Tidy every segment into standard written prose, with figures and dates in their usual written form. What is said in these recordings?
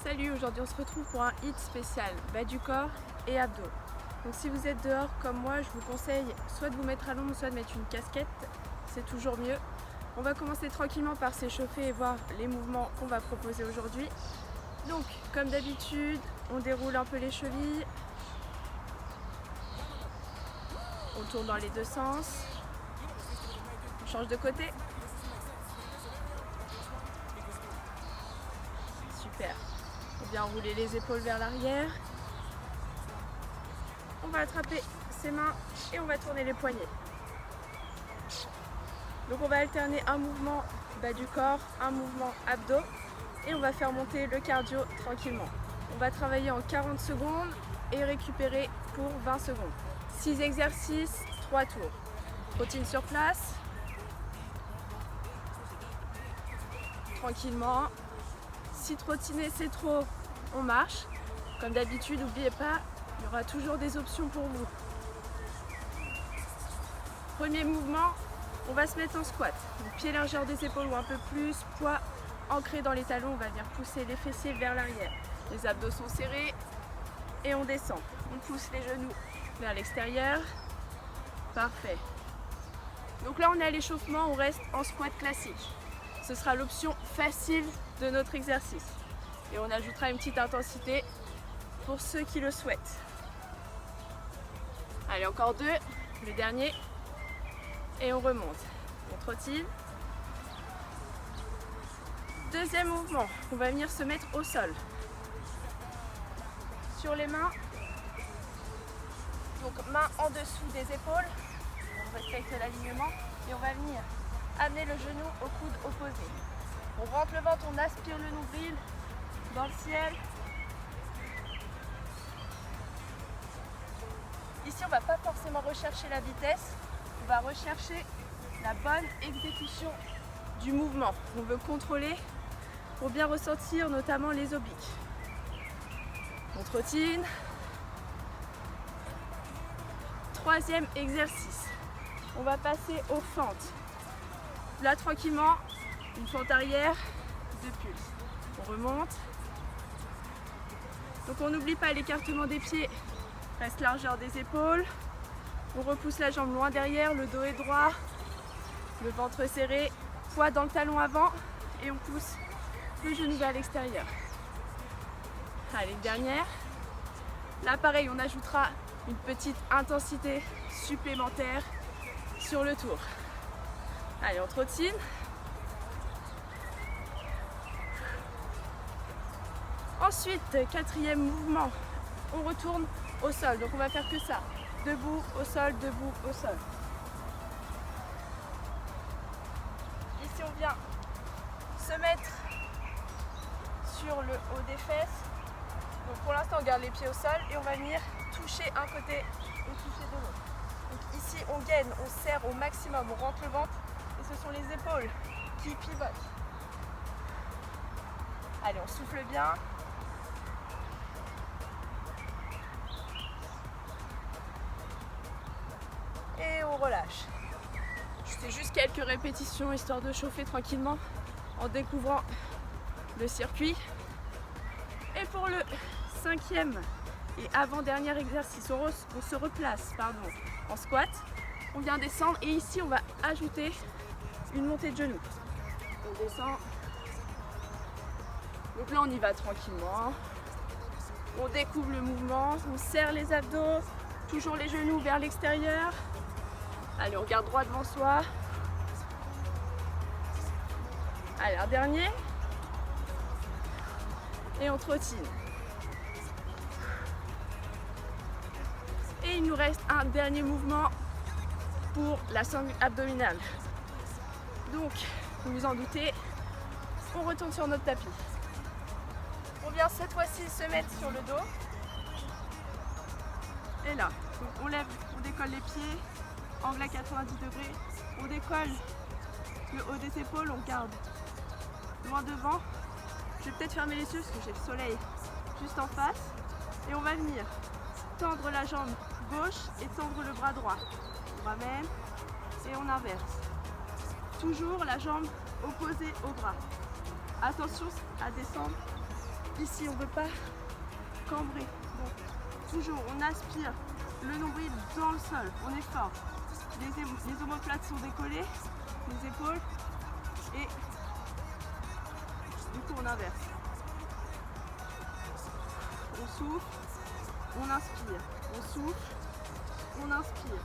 Salut, aujourd'hui on se retrouve pour un hit spécial bas du corps et abdos. Donc si vous êtes dehors comme moi, je vous conseille soit de vous mettre à l'ombre, soit de mettre une casquette, c'est toujours mieux. On va commencer tranquillement par s'échauffer et voir les mouvements qu'on va proposer aujourd'hui. Donc comme d'habitude, on déroule un peu les chevilles, on tourne dans les deux sens, on change de côté. Super. On vient rouler les épaules vers l'arrière. On va attraper ses mains et on va tourner les poignets. Donc on va alterner un mouvement bas du corps, un mouvement abdos et on va faire monter le cardio tranquillement. On va travailler en 40 secondes et récupérer pour 20 secondes. 6 exercices, 3 tours. Routine sur place. Tranquillement. Si trottiner c'est trop, on marche. Comme d'habitude, n'oubliez pas, il y aura toujours des options pour vous. Premier mouvement, on va se mettre en squat. Donc, pied largeur des épaules ou un peu plus, poids ancré dans les talons, on va venir pousser les fessiers vers l'arrière. Les abdos sont serrés et on descend. On pousse les genoux vers l'extérieur. Parfait. Donc là on est à l'échauffement, on reste en squat classique. Ce sera l'option facile de notre exercice. Et on ajoutera une petite intensité pour ceux qui le souhaitent. Allez, encore 2, le dernier. Et on remonte. On trottine. Deuxième mouvement, on va venir se mettre au sol. Sur les mains. Donc main en dessous des épaules. On respecte l'alignement. Et on va venir amener le genou au coude opposé. On rentre le ventre, on aspire le nombril dans le ciel. Ici, on ne va pas forcément rechercher la vitesse, on va rechercher la bonne exécution du mouvement. On veut contrôler pour bien ressentir notamment les obliques. On trottine. Troisième exercice, on va passer aux fentes. Là, tranquillement, une fente arrière, 2 pulses. On remonte. Donc on n'oublie pas l'écartement des pieds, reste largeur des épaules. On repousse la jambe loin derrière, le dos est droit, le ventre serré, poids dans le talon avant et on pousse le genou vers l'extérieur. Allez, dernière. Là pareil, on ajoutera une petite intensité supplémentaire sur le tour. Allez, on trottine. Ensuite, quatrième mouvement, on retourne au sol. Donc on va faire que ça. Debout, au sol, debout, au sol. Ici, on vient se mettre sur le haut des fesses. Donc pour l'instant, on garde les pieds au sol et on va venir toucher un côté et toucher de l'autre. Donc ici, on gaine, on serre au maximum, on rentre le ventre. Et ce sont les épaules qui pivotent. Allez, on souffle bien. Et on relâche. Je fais juste quelques répétitions histoire de chauffer tranquillement en découvrant le circuit. Et pour le cinquième et avant-dernier exercice, on se replace en squat. On vient descendre et ici on va ajouter une montée de genoux. On descend. Donc là on y va tranquillement. On découvre le mouvement, on serre les abdos, toujours les genoux vers l'extérieur. Allez, on regarde droit devant soi. Allez, un dernier. Et on trottine. Et il nous reste un dernier mouvement pour la sangle abdominale. Donc, vous vous en doutez, on retourne sur notre tapis. On vient cette fois-ci se mettre sur le dos. Et là, donc on lève, on décolle les pieds, angle à 90 degrés. On décolle le haut des épaules, on garde loin devant. Je vais peut-être fermer les yeux parce que j'ai le soleil juste en face. Et on va venir tendre la jambe gauche et tendre le bras droit. On ramène et on inverse. Toujours la jambe opposée au bras. Attention à descendre Ici, on ne veut pas cambrer. Donc, toujours, on aspire le nombril dans le sol. On est fort. Les omoplates sont décollées, les épaules. Et du coup, on inverse. On souffle, on inspire. On souffle, on inspire.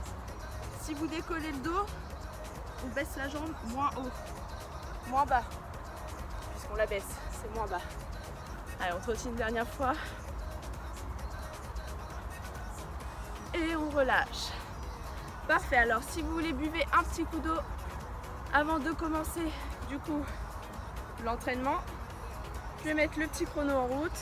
Si vous décollez le dos, on baisse la jambe moins haut, moins bas. Puisqu'on la baisse, c'est moins bas. Allez, on trottine une dernière fois. Et on relâche. Parfait, alors si vous voulez buvez un petit coup d'eau avant de commencer du coup l'entraînement. Je vais mettre le petit chrono en route.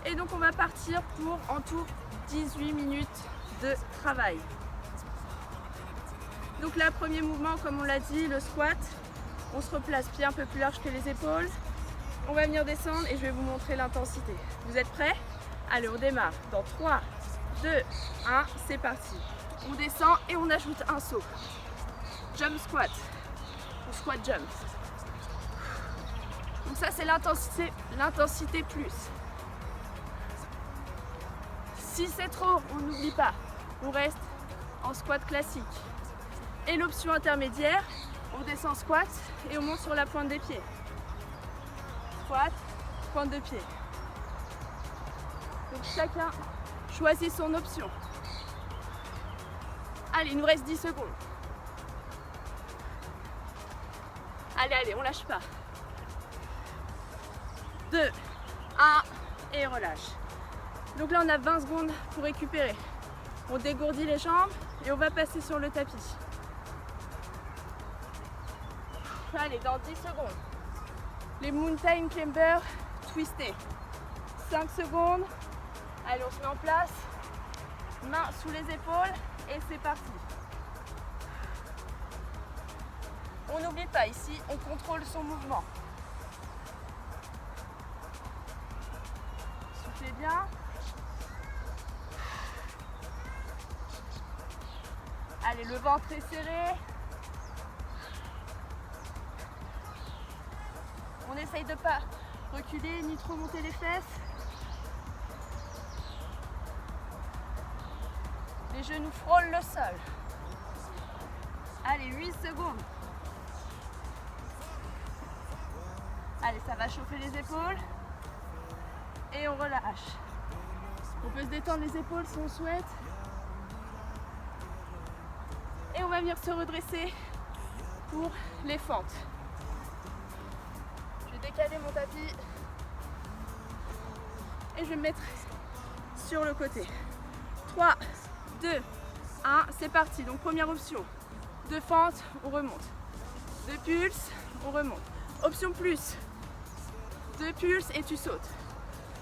Et donc on va partir pour en tout 18 minutes de travail. Donc là, premier mouvement, comme on l'a dit, le squat. On se replace, pied un peu plus large que les épaules. On va venir descendre et je vais vous montrer l'intensité. Vous êtes prêts? Allez, on démarre. Dans 3, 2, 1, c'est parti. On descend et on ajoute un saut. Jump squat. Ou squat jump. Donc ça, c'est l'intensité plus. Si c'est trop, on n'oublie pas. On reste en squat classique. Et l'option intermédiaire, on descend squat et on monte sur la pointe des pieds. Squat, pointe de pied. Donc chacun choisit son option. Allez, il nous reste 10 secondes. Allez, on lâche pas. 2, 1 et relâche. Donc là, on a 20 secondes pour récupérer. On dégourdit les jambes et on va passer sur le tapis. Allez, dans 10 secondes. Les mountain climber twistés. 5 secondes. Allez, on se met en place. Main sous les épaules et c'est parti. On n'oublie pas, ici, on contrôle son mouvement. Soufflez bien. Allez, le ventre est serré. On essaye de ne pas reculer ni trop monter les fesses. Les genoux frôlent le sol. Allez, 8 secondes. Allez, ça va chauffer les épaules. Et on relâche. On peut se détendre les épaules si on souhaite. Et on va venir se redresser pour les fentes. Je vais décaler mon tapis. Et je vais me mettre sur le côté. 3, 2, 1, c'est parti. Donc première option. 2 fentes, on remonte. 2 pulses, on remonte. Option plus. 2 pulses et tu sautes.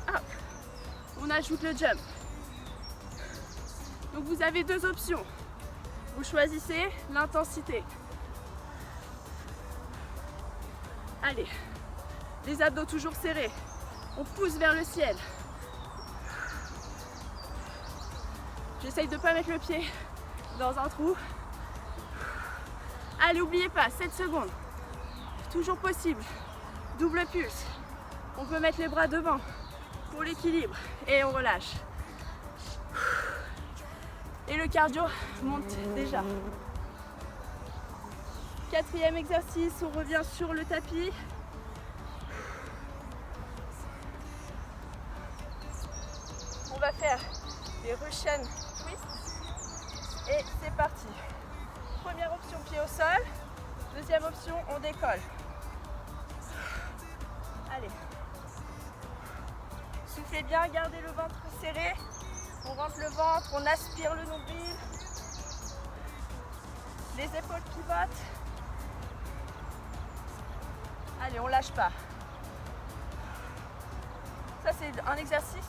Hop. On ajoute le jump. Donc vous avez 2 options. Vous choisissez l'intensité. Allez. Les abdos toujours serrés. On pousse vers le ciel. J'essaye de ne pas mettre le pied dans un trou. Allez, n'oubliez pas, 7 secondes. Toujours possible. Double pulse. On peut mettre les bras devant pour l'équilibre. Et on relâche. Et le cardio monte déjà. 4e exercice, on revient sur le tapis. On va faire les Russian twists. Et c'est parti. Première option, pied au sol. Deuxième option, on décolle. Allez. Soufflez bien, gardez le ventre serré. On rentre le ventre, on aspire le nombril. Les épaules pivotent. Allez, on lâche pas. Ça, c'est un exercice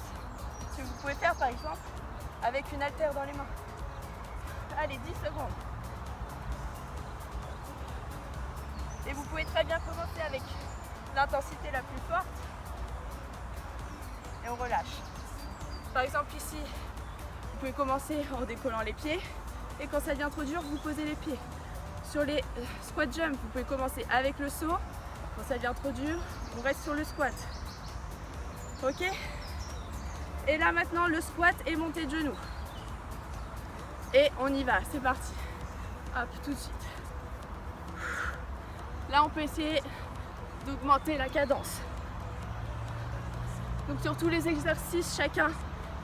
que vous pouvez faire, par exemple, avec une haltère dans les mains. Allez, 10 secondes. Et vous pouvez très bien commencer avec l'intensité la plus forte. Et on relâche. Par exemple, ici, vous pouvez commencer en décollant les pieds. Et quand ça devient trop dur, vous posez les pieds. Sur les squat jump, vous pouvez commencer avec le saut. Quand ça devient trop dur, on reste sur le squat. Ok? Et là maintenant, le squat est monté de genoux. Et on y va, c'est parti. Hop, tout de suite. Là, on peut essayer d'augmenter la cadence. Donc sur tous les exercices, chacun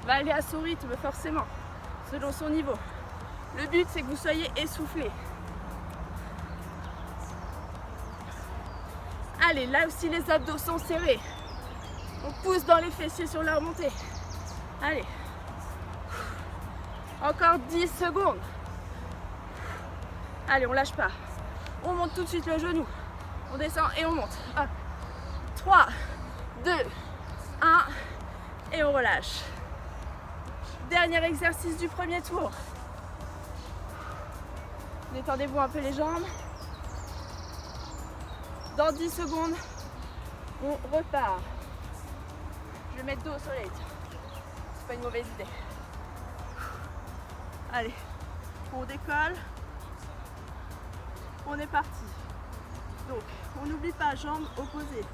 va aller à son rythme forcément, selon son niveau. Le but, c'est que vous soyez essoufflés. Allez, là aussi les abdos sont serrés. On pousse dans les fessiers sur la remontée. Allez. Encore 10 secondes. Allez, on lâche pas. On monte tout de suite le genou. On descend et on monte. Hop. 3, 2, 1. Et on relâche. Dernier exercice du premier tour. Détendez-vous un peu les jambes. Dans 10 secondes, on repart. Je vais mettre dos au soleil. C'est pas une mauvaise idée. Allez, on décolle. On est parti. Donc, on n'oublie pas, jambes opposées.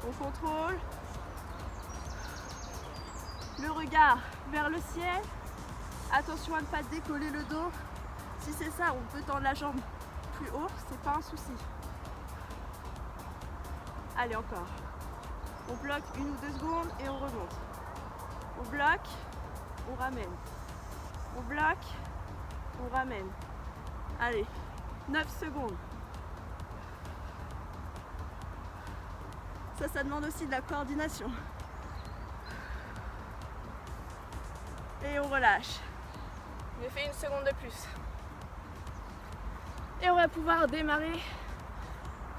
On contrôle. Le regard vers le ciel. Attention à ne pas décoller le dos. Si c'est ça, on peut tendre la jambe plus haut, c'est pas un souci. Allez, encore. On bloque 1 ou 2 secondes et on remonte. On bloque, on ramène. On bloque, on ramène. Allez, 9 secondes. Ça demande aussi de la coordination. Et on relâche. Je fais 1 seconde de plus. Et on va pouvoir démarrer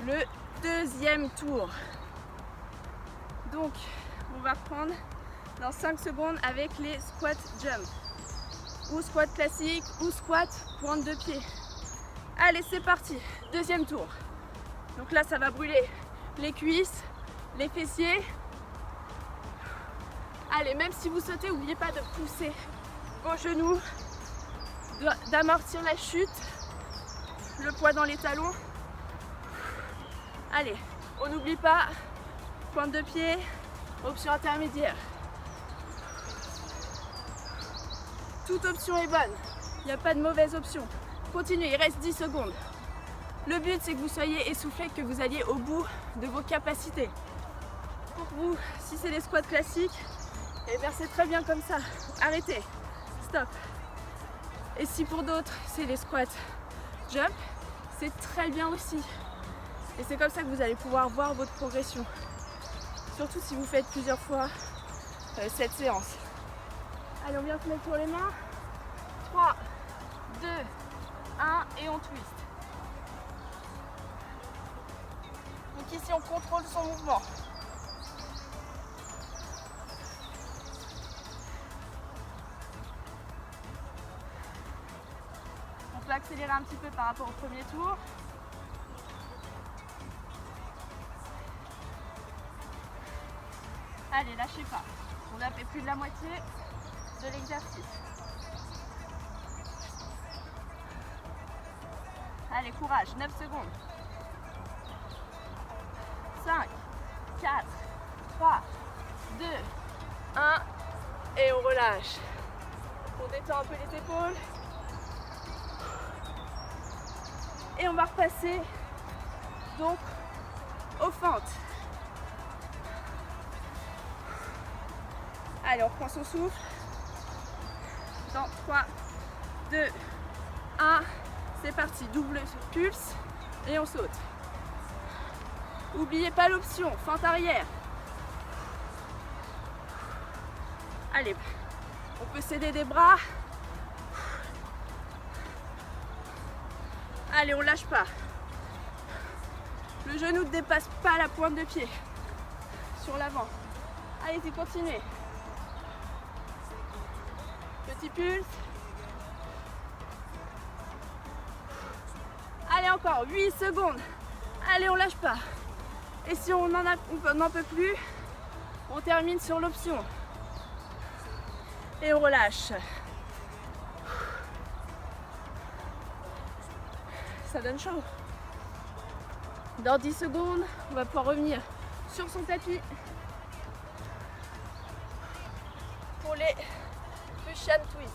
le deuxième tour. Donc, on va reprendre dans 5 secondes avec les squat jump. Ou squat classique, ou squat pointe de pied. Allez, c'est parti. Deuxième tour. Donc là, ça va brûler les cuisses, les fessiers. Allez, même si vous sautez, n'oubliez pas de pousser vos genoux, d'amortir la chute, le poids dans les talons. Allez, on n'oublie pas, pointe de pied, option intermédiaire. Toute option est bonne, il n'y a pas de mauvaise option. Continuez, il reste 10 secondes. Le but, c'est que vous soyez essoufflés, que vous alliez au bout de vos capacités. Pour vous, si c'est les squats classiques, et bien c'est très bien comme ça. Arrêtez, stop. Et si pour d'autres, c'est les squats jump, c'est très bien aussi. Et c'est comme ça que vous allez pouvoir voir votre progression. Surtout si vous faites plusieurs fois cette séance. Allez, on vient se mettre sur les mains. 3, 2, 1 et on twist. Donc ici, on contrôle son mouvement. On peut accélérer un petit peu par rapport au premier tour. Allez, lâchez pas. On a fait plus de la moitié de l'exercice. Allez, courage, 9 secondes. 5, 4, 3, 2, 1 et on relâche. On détend un peu les épaules. Et on va repasser donc aux fentes. Allez, on reprend son souffle. Dans 3, 2, 1. C'est parti. Double pulse et on saute. N'oubliez pas l'option, fente arrière. Allez, on peut s'aider des bras. Allez, on lâche pas. Le genou ne dépasse pas la pointe de pied sur l'avant. Allez-y, continuez. Petit pulse. Allez, encore 8 secondes. Allez, on lâche pas. Et si on n'en peut plus, on termine sur l'option. Et on relâche. Ça donne chaud. Dans 10 secondes, on va pouvoir revenir sur son tapis pour les Russian Twist.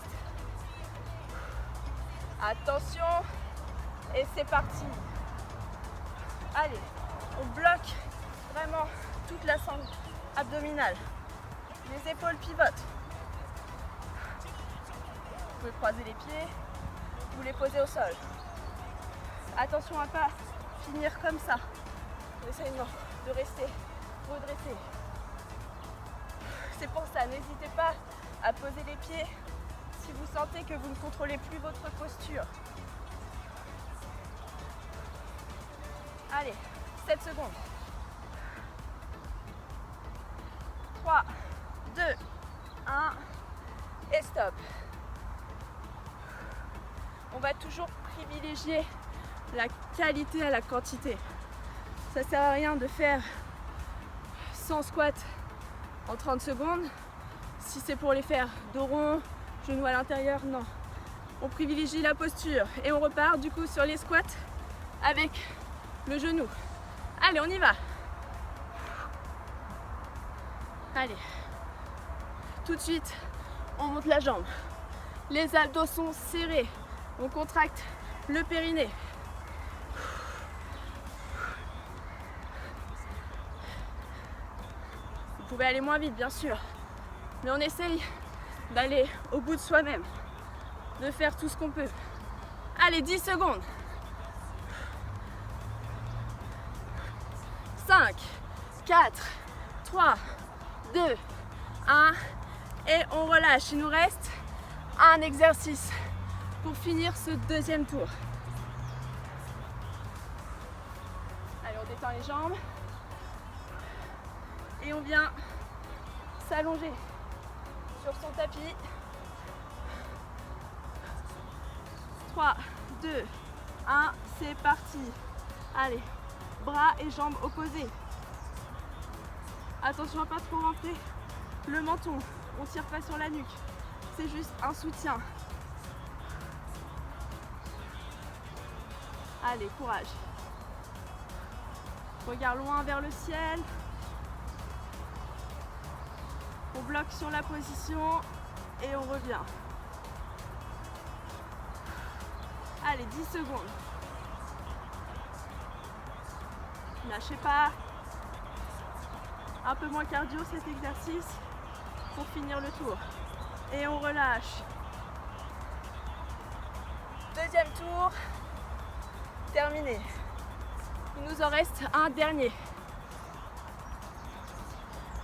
Attention, et c'est parti. Allez, on bloque vraiment toute la sangle abdominale. Les épaules pivotent. Vous pouvez croiser les pieds, vous les posez au sol. Attention à ne pas finir comme ça. Essayez de rester redressé. C'est pour ça, n'hésitez pas à poser les pieds si vous sentez que vous ne contrôlez plus votre posture. Allez, 7 secondes. 3, 2, 1 et stop. On va toujours privilégier la qualité à la quantité. Ça sert à rien de faire 100 squats en 30 secondes si c'est pour les faire dos rond, genoux à l'intérieur, non. On privilégie la posture et on repart du coup sur les squats avec le genou. Allez, on y va. Allez. Tout de suite, on monte la jambe. Les abdos sont serrés. On contracte le périnée. Vous pouvez aller moins vite, bien sûr. Mais on essaye d'aller au bout de soi-même. De faire tout ce qu'on peut. Allez, 10 secondes. 5, 4, 3, 2, 1. Et on relâche. Il nous reste un exercice pour finir ce deuxième tour. Allez, on détend les jambes. Et on vient s'allonger sur son tapis. 3, 2, 1, c'est parti. Allez, bras et jambes opposés. Attention à pas trop rentrer le menton. On ne tire pas sur la nuque. C'est juste un soutien. Allez, courage. Regard loin vers le ciel. On bloque sur la position et on revient. Allez, 10 secondes. Lâchez pas. Un peu moins cardio cet exercice pour finir le tour. Et on relâche. Deuxième tour. Terminé. Il nous en reste un dernier.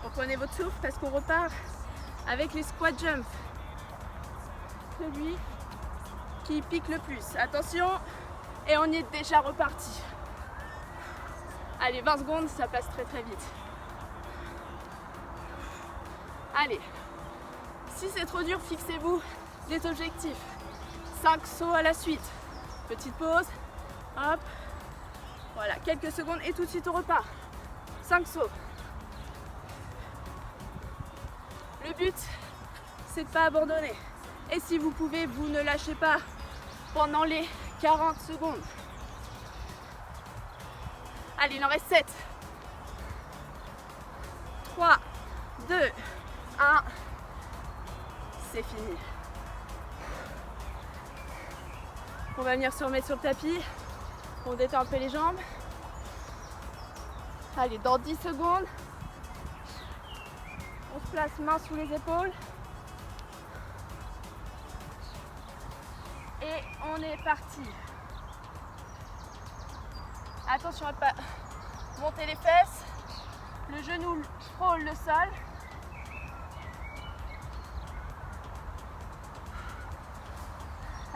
Reprenez votre souffle parce qu'on repart avec les squat jump. Celui qui pique le plus. Attention, et on est déjà reparti. Allez, 20 secondes, ça passe très très vite. Allez, si c'est trop dur, fixez-vous des objectifs. 5 sauts à la suite. Petite pause. Hop. Voilà, quelques secondes et tout de suite on repart. 5 sauts. Le but, c'est de ne pas abandonner. Et si vous pouvez, vous ne lâchez pas pendant les 40 secondes. Allez, il en reste 7. 3, 2, 1. C'est fini. On va venir se remettre sur le tapis. On détend un peu les jambes. Allez, dans 10 secondes, on se place main sous les épaules. Et on est parti. Attention à ne pas monter les fesses. Le genou frôle le sol.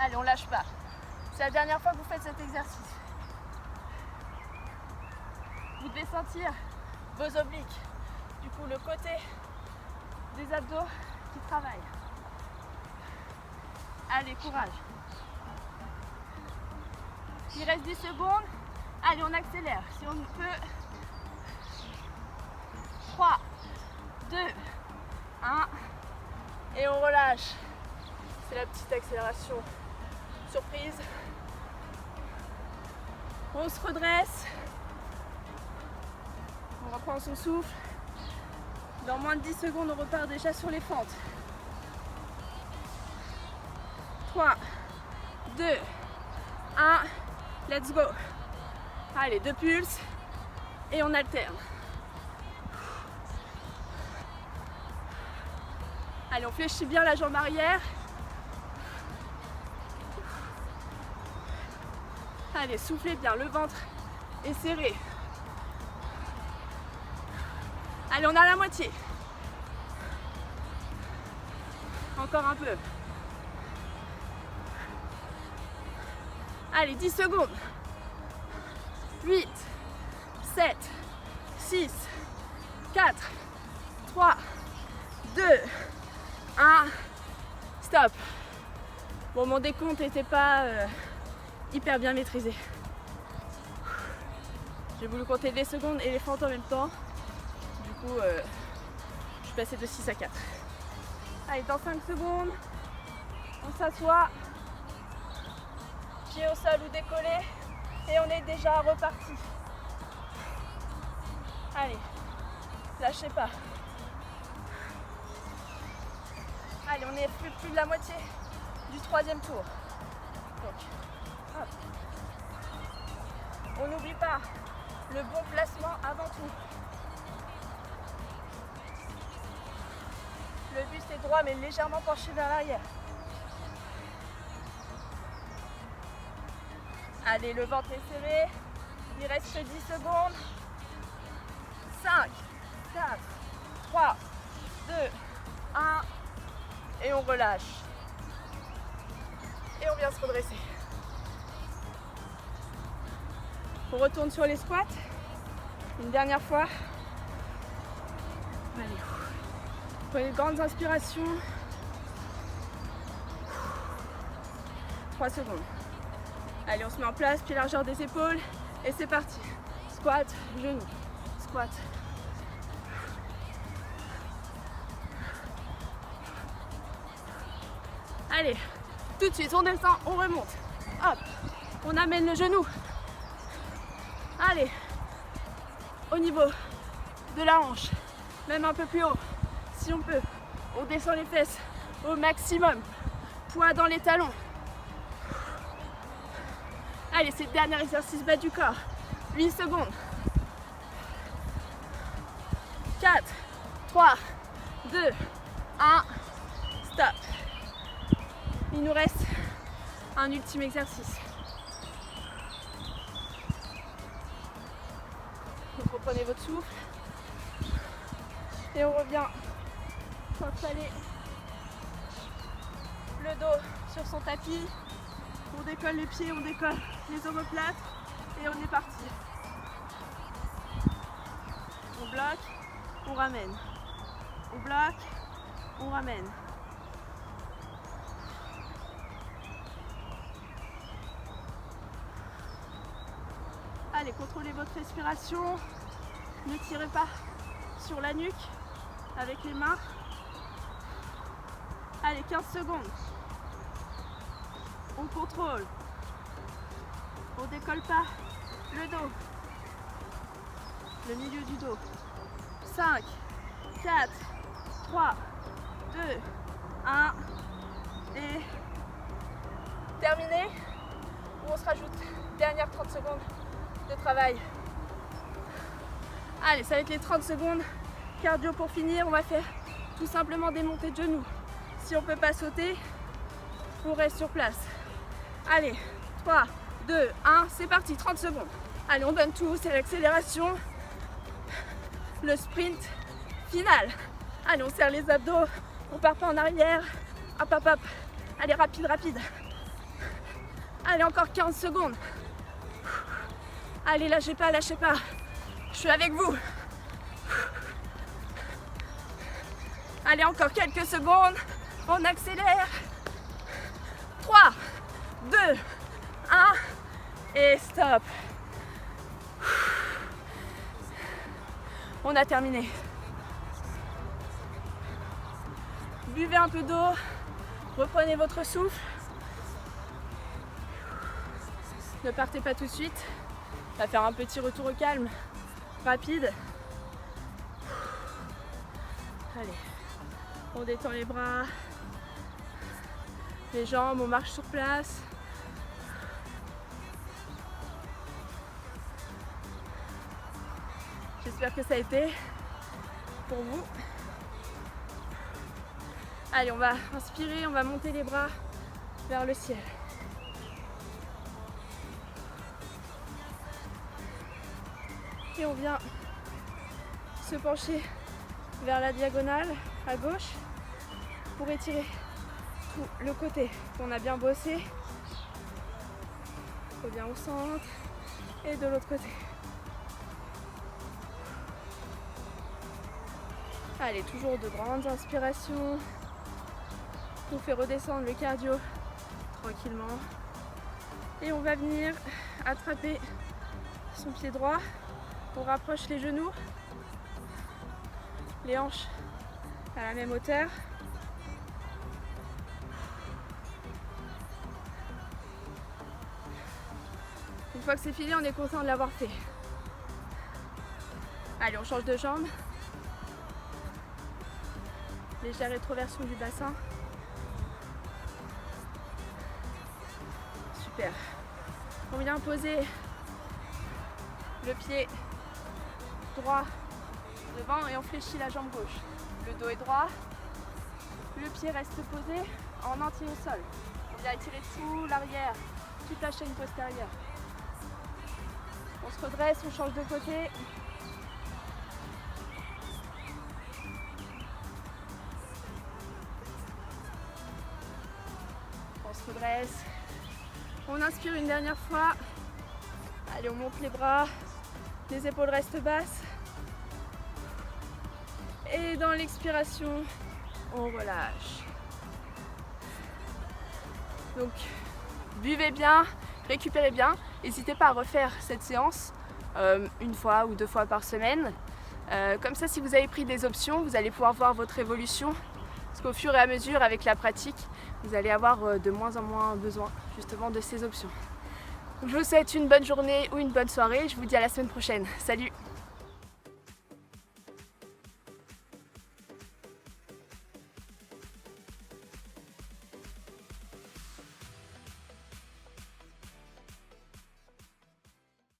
Allez, on lâche pas. C'est la dernière fois que vous faites cet exercice. Vous devez sentir vos obliques. Du coup, le côté des abdos qui travaillent. Allez, courage. Il reste 10 secondes. Allez, on accélère. Si on peut. 3, 2, 1. Et on relâche. C'est la petite accélération surprise. On se redresse. reprend son souffle. Dans moins de 10 secondes, on repart déjà sur les fentes. 3, 2, 1, let's go. Allez, 2 pulses et on alterne. Allez, on fléchit bien la jambe arrière. Allez, soufflez bien, le ventre est serré. Allez, on a la moitié. Encore un peu. Allez, 10 secondes. 8, 7, 6, 4, 3, 2, 1. Stop. Bon, mon décompte n'était pas hyper bien maîtrisé. J'ai voulu compter les secondes et les fentes en même temps. Du coup, je suis passée de 6 à 4. Allez, dans 5 secondes, on s'assoit. Pied au sol ou décollé. Et on est déjà reparti. Allez, lâchez pas. Allez, on est plus de la moitié du 3e tour. Donc, hop. On n'oublie pas le bon placement avant tout. Le buste est droit mais légèrement penché vers l'arrière. Allez, le ventre est serré. Il reste 10 secondes. 5, 4, 3, 2, 1. Et on relâche. Et on vient se redresser. On retourne sur les squats. Une dernière fois. Allez. Prenez de grandes inspirations. 3 secondes. Allez, on se met en place, pied largeur des épaules. Et c'est parti. Squat, genou. Squat. Allez, tout de suite, on descend, on remonte. Hop, on amène le genou. Allez, au niveau de la hanche, même un peu plus haut, si on peut. On descend les fesses au maximum. Poids dans les talons. Allez, c'est le dernier exercice bas du corps. 8 secondes. 4, 3, 2, 1. Stop. Il nous reste un ultime exercice. Donc reprenez votre souffle. Et on revient s'installer le dos sur son tapis. On décolle les pieds, on décolle les omoplates et on est parti. On bloque, on ramène. On bloque, on ramène. Allez, contrôlez votre respiration. Ne tirez pas sur la nuque avec les mains. Allez, 15 secondes. On contrôle. On décolle pas le dos. Le milieu du dos. 5, 4, 3, 2, 1. Et terminé. On se rajoute dernière 30 secondes de travail. Allez, ça va être les 30 secondes cardio pour finir. On va faire tout simplement des montées de genoux. Si on ne peut pas sauter, on reste sur place. Allez, 3, 2, 1, c'est parti, 30 secondes. Allez, on donne tout, c'est l'accélération. Le sprint final. Allez, on serre les abdos, on part pas en arrière. Hop, hop, hop. Allez, rapide, rapide. Allez, encore 15 secondes. Allez, lâchez pas, lâchez pas. Je suis avec vous. Allez, encore quelques secondes. On accélère. 3, 2, 1. Et stop. On a terminé. Buvez un peu d'eau. Reprenez votre souffle. Ne partez pas tout de suite. On va faire un petit retour au calme. Rapide. Allez, on détend les bras, les jambes, on marche sur place. J'espère que ça a été pour vous. Allez, on va inspirer, on va monter les bras vers le ciel. Et on vient se pencher vers la diagonale à gauche pour étirer tout le côté qu'on a bien bossé. Revient au centre et de l'autre côté. Allez, toujours de grandes inspirations. On fait redescendre le cardio tranquillement. Et on va venir attraper son pied droit. On rapproche les genoux, les hanches à la même hauteur. Une fois que c'est fini, on est content de l'avoir fait. Allez, on change de jambe. Légère rétroversion du bassin. Super. On vient poser le pied droit devant et on fléchit la jambe gauche. Le dos est droit, le pied reste posé en entier au sol. On vient étirer tout l'arrière, toute la chaîne postérieure. On se redresse, on change de côté. On se redresse. On inspire une dernière fois. Allez, on monte les bras. Les épaules restent basses. Et dans l'expiration, on relâche. Donc, buvez bien, récupérez bien. N'hésitez pas à refaire cette séance une fois ou 2 fois par semaine. Comme ça, si vous avez pris des options, vous allez pouvoir voir votre évolution. Parce qu'au fur et à mesure, avec la pratique, vous allez avoir de moins en moins besoin justement de ces options. Je vous souhaite une bonne journée ou une bonne soirée. Je vous dis à la semaine prochaine. Salut!